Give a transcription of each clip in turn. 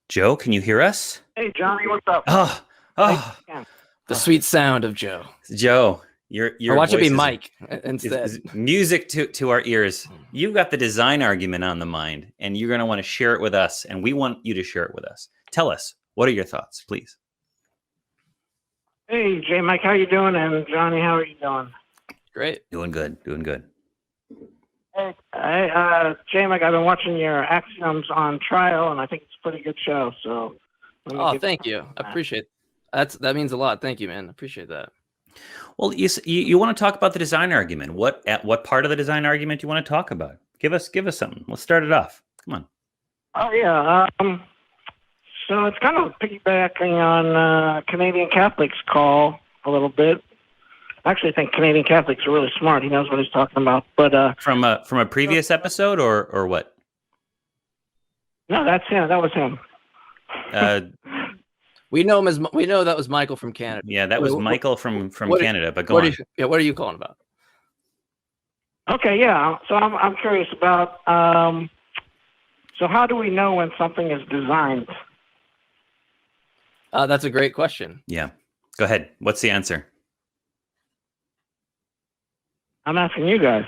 Joe, can you hear us? Hey, Johnny, what's up? The sweet sound of Joe. Joe, your watch it be voice Mike instead. is music to our ears. You've got the design argument on the mind, and you're going to want to share it with us, and we want you to share it with us. Tell us, what are your thoughts, please? Hey, JMike, how you doing? And Johnny, how are you doing? Great. Doing good. Hey, JMike, I've been watching your Axioms on Trial, and I think it's a pretty good show. So, oh, thank you. I appreciate that. That means a lot. Thank you, man. I appreciate that. Well, you want to talk about the design argument? What part of the design argument do you want to talk about? Give us something. Let's start it off. Come on. Oh yeah. So it's kind of piggybacking on Canadian Catholics' call a little bit. I actually think Canadian Catholics are really smart. He knows what he's talking about. But from a previous episode or what? No, that's him. That was him. We know him as that was Michael from Canada. Yeah, that was Michael from Canada. But go on. What are you calling about? Okay, yeah. So I'm curious about. So how do we know when something is designed? That's a great question. Yeah. Go ahead. What's the answer? I'm asking you guys.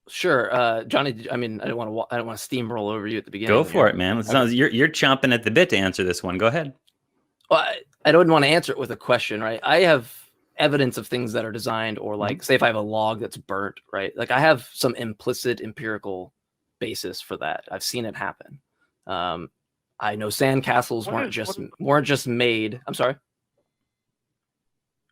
Sure, Johnny. I mean, I don't want to steamroll over you at the beginning. Go for it, man. It sounds you're chomping at the bit to answer this one. Go ahead. Well, I don't want to answer it with a question, right? I have evidence of things that are designed, or like, say, if I have a log that's burnt, right? Like, I have some implicit empirical basis for that. I've seen it happen. I know sandcastles weren't just made. I'm sorry.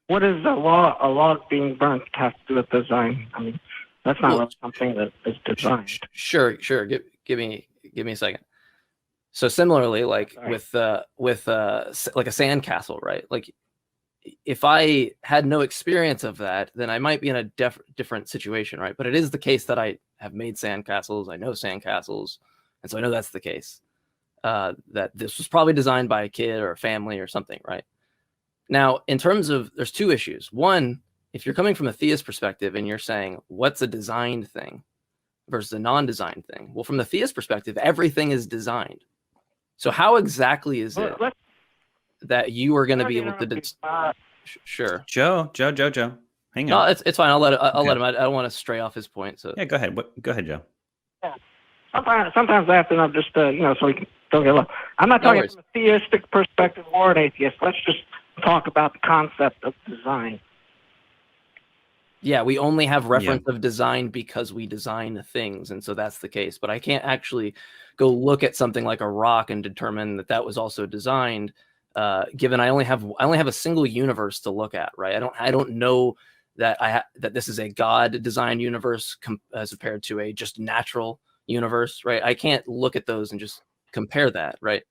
What is a log being burnt have to do with design? I mean, that's not really something that is designed. Sure. Give me a second. So similarly, like with like a sandcastle, right? Like, if I had no experience of that, then I might be in a different situation, right? But it is the case that I have made sandcastles. I know sandcastles, and so I know that's the case. That this was probably designed by a kid or a family or something, right? Now, in terms of, there's two issues. One, if you're coming from a theist perspective and you're saying, what's a designed thing versus a non-designed thing? Well, from the theist perspective, everything is designed. So how exactly is it that you are going to be able to... Sure. Joe. Hang on. No, it's fine. I'll let him. I don't want to stray off his point. So yeah, go ahead. Go ahead, Joe. Yeah. Sometimes I have to know just so we don't get lost. I'm not talking from a theistic perspective or an atheist. Let's just talk about the concept of design. Yeah, we only have reference of design because we design things, and so that's the case. But I can't actually go look at something like a rock and determine that was also designed, given I only have a single universe to look at, right? I don't know that that this is a God-designed universe as compared to a just natural universe, right? I can't look at those and just compare that, right?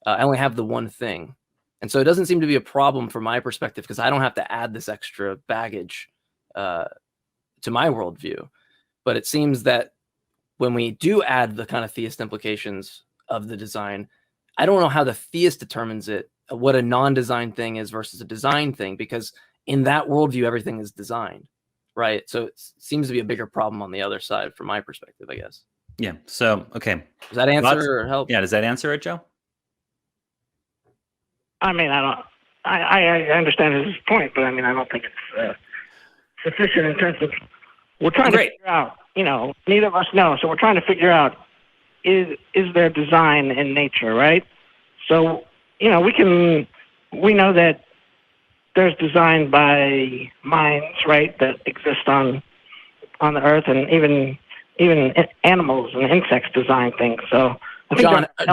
I only have the one thing, and so it doesn't seem to be a problem from my perspective because I don't have to add this extra baggage to my worldview. But it seems that when we do add the kind of theist implications of the design, I don't know how the theist determines it, what a non-design thing is versus a design thing, because in that worldview, everything is designed, right? So it seems to be a bigger problem on the other side from my perspective, I guess. Yeah. So, okay. Does that answer or help? Yeah. Does that answer it, Joe? I mean, I understand his point, but I mean, I don't think it's sufficient in terms of we're trying to figure out, neither of us know. So we're trying to figure out, is there design in nature, right? So, we know that there's design by minds, right, that exist on the earth, and even animals and insects design things. So,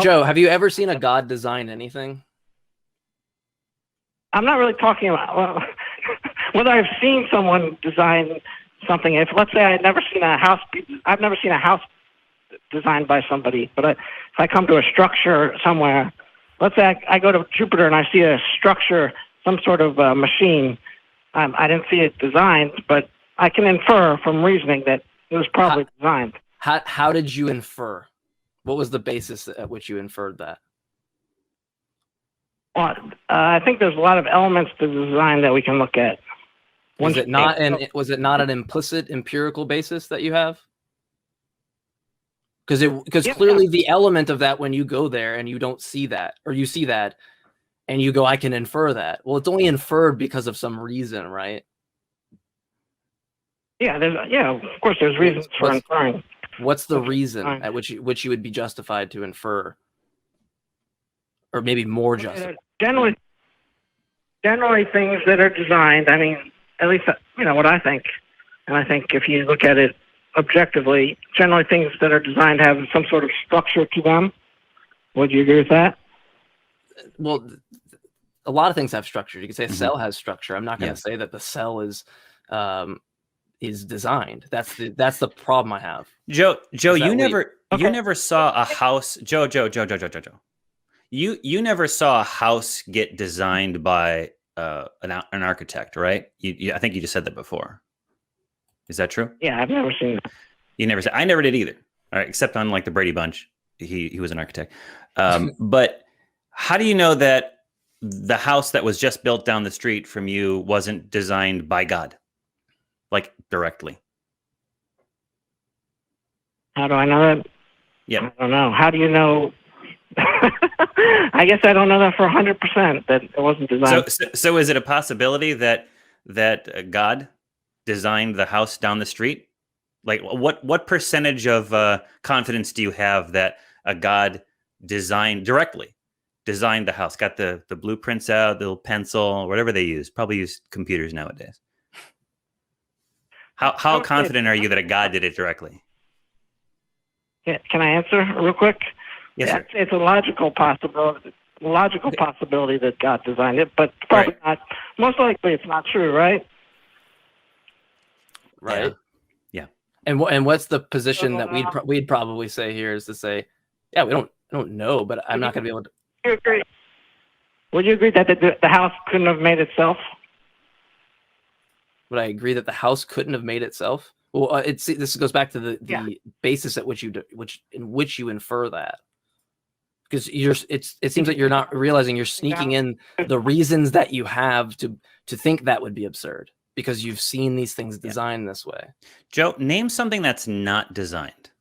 Joe, have you ever seen a god design anything? I'm not really talking about whether I've seen someone design something. If, let's say, I've never seen a house designed by somebody, but if I come to a structure somewhere, let's say I go to Jupiter and I see a structure, some sort of machine. I didn't see it designed, but I can infer from reasoning that it was probably designed. How did you infer? What was the basis at which you inferred that? Well, I think there's a lot of elements to the design that we can look at. Was it not an implicit empirical basis that you have? Because clearly the element of that when you go there and you don't see that, or you see that and you go, I can infer that. Well, it's only inferred because of some reason, right? Yeah, of course there's reasons for inferring. What's the reason at which you would be justified to infer, or maybe more justified? Generally things that are designed. I mean, at least what I think, and I think if you look at it objectively, generally things that are designed have some sort of structure to them. Would you agree with that? Well, a lot of things have structure. You could say a cell has structure. I'm not going to say that the cell is designed. That's the problem I have. Joe, you never saw a house. Joe. You never saw a house get designed by an architect, right? I think you just said that before. Is that true? Yeah, I've never seen that. You never said. I never did either. All right, except on like the Brady Bunch, he was an architect. But how do you know that the house that was just built down the street from you wasn't designed by God, like directly? How do I know that? Yeah, I don't know. How do you know? I guess I don't know that for 100% that it wasn't designed. So is it a possibility that God designed the house down the street? Like, what percentage of confidence do you have that a God directly designed the house, got the blueprints out, the little pencil, whatever they use? Probably use computers nowadays. How confident are you that a God did it directly? Yeah, can I answer real quick? Yes, sir. It's a logical possibility. Possibility that God designed it, but probably not. Most likely, it's not true, right? Right. Yeah. And what's the position that we'd probably say here is to say, yeah, we don't know, but I'm not going to be able to. Would you agree that the house couldn't have made itself? Would I agree that the house couldn't have made itself? Well, this goes back to the basis at which you infer that, because it seems like you're not realizing you're sneaking in the reasons that you have to think that would be absurd because you've seen these things designed this way. Joe, name something that's not designed.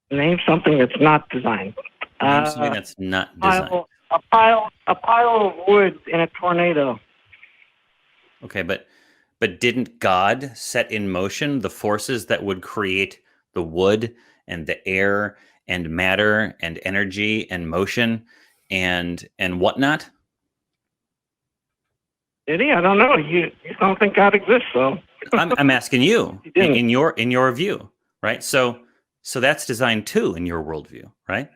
Name something that's not designed. Name something that's not designed. A pile of wood in a tornado. Okay, but didn't God set in motion the forces that would create the wood and the air and matter and energy and motion and whatnot? Did he? I don't know. You don't think God exists, so I'm asking you in your view, right? So that's designed too in your worldview, right?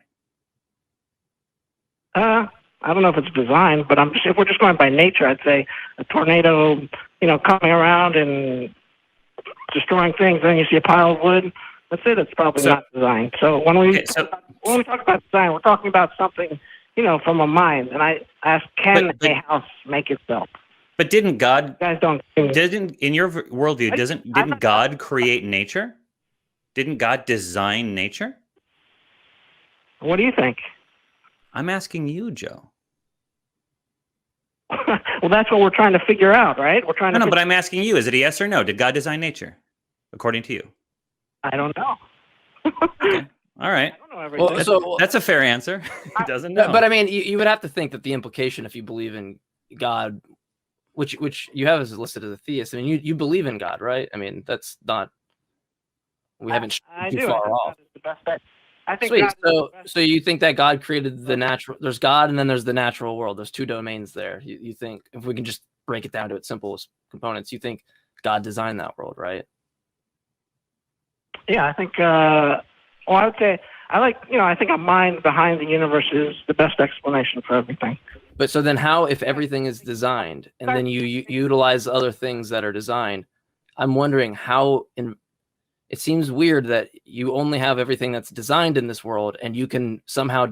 I don't know if it's designed, but if we're just going by nature, I'd say a tornado, coming around and destroying things, and then you see a pile of wood. That's it. It's probably not designed. So when we talk about design, we're talking about something, from a mind. And I ask, can a house make itself? But didn't God? You guys don't. In your worldview, didn't God create nature? Didn't God design nature? What do you think? I'm asking you, Joe. Well, that's what we're trying to figure out, right? We're trying to. No, but I'm asking you: is it a yes or no? Did God design nature, according to you? I don't know. Okay. All right. I don't know everything. Well, that's a fair answer. He doesn't know. But I mean, you would have to think that the implication, if you believe in God, which you have as listed as a theist, I mean, you believe in God, right? I mean, that's not. We haven't too far off. The best bet. I think. Sweet. So you think that God created the natural? There's God, and then there's the natural world. There's two domains there. You think, if we can just break it down to its simplest components, you think God designed that world, right? Yeah, I think. I would say I think a mind behind the universe is the best explanation for everything. But so then, how, if everything is designed, and then you utilize other things that are designed? I'm wondering how. It seems weird that you only have everything that's designed in this world, and you can somehow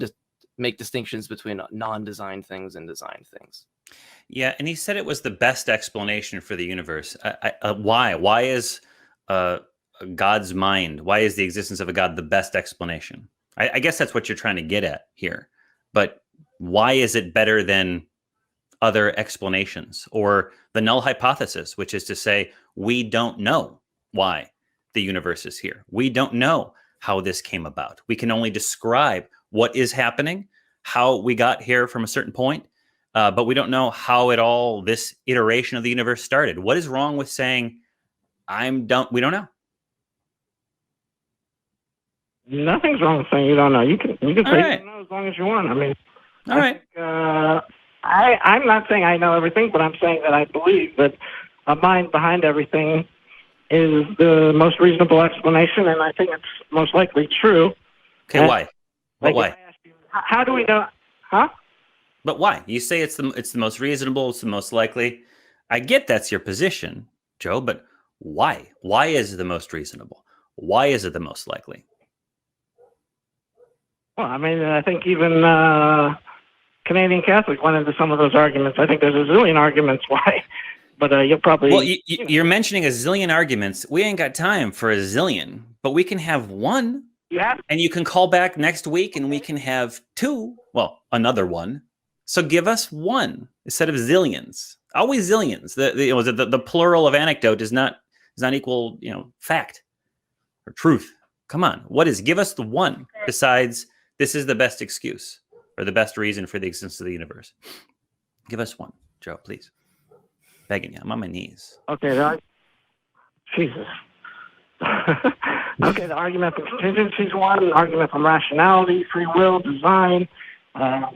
make distinctions between non-designed things and designed things. Yeah, and he said it was the best explanation for the universe. Why? Why is God's mind? Why is the existence of a God the best explanation? I guess that's what you're trying to get at here. But why is it better than other explanations or the null hypothesis, which is to say we don't know why the universe is here. We don't know how this came about. We can only describe what is happening, how we got here from a certain point, but we don't know how this iteration of the universe started. What is wrong with saying, we don't know? Nothing's wrong with saying you don't know. You can say you don't know as long as you want. I mean, all right. I'm not saying I know everything, but I'm saying that I believe that a mind behind everything is the most reasonable explanation, and I think it's most likely true. Okay, and, why? But why? You, how do we know? Huh? But why? You say it's the most reasonable, it's the most likely. I get that's your position, Joe, but why? Why is it the most reasonable? Why is it the most likely? Well, I mean, I think even Canadian Catholic went into some of those arguments. I think there's a zillion arguments why, but you'll probably... Well, you're mentioning a zillion arguments. We ain't got time for a zillion, but we can have one. Yeah. And you can call back next week and we can have two. Well, another one. So give us one instead of zillions. Always zillions. The plural of anecdote does not equal, fact or truth. Come on. Give us the one besides this is the best excuse or the best reason for the existence of the universe. Give us one, Joe, please. Begging you. I'm on my knees. Okay. Jesus. Okay, the argument from contingency is one, the argument from rationality, free will, design. Mike,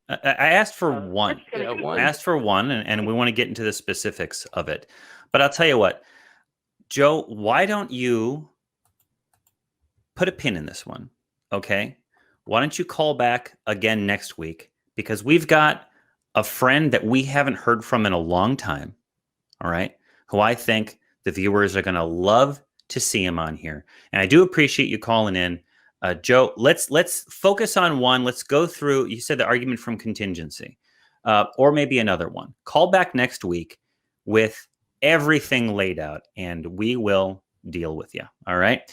I asked for one. One. I asked for one, and we want to get into the specifics of it. But I'll tell you what, Joe, why don't you put a pin in this one, okay? Why don't you call back again next week? Because we've got a friend that we haven't heard from in a long time, all right, who I think the viewers are going to love to see him on here. And I do appreciate you calling in. Joe, let's focus on one. Let's go through, you said the argument from contingency, or maybe another one. Call back next week with everything laid out, and we will deal with you, all right?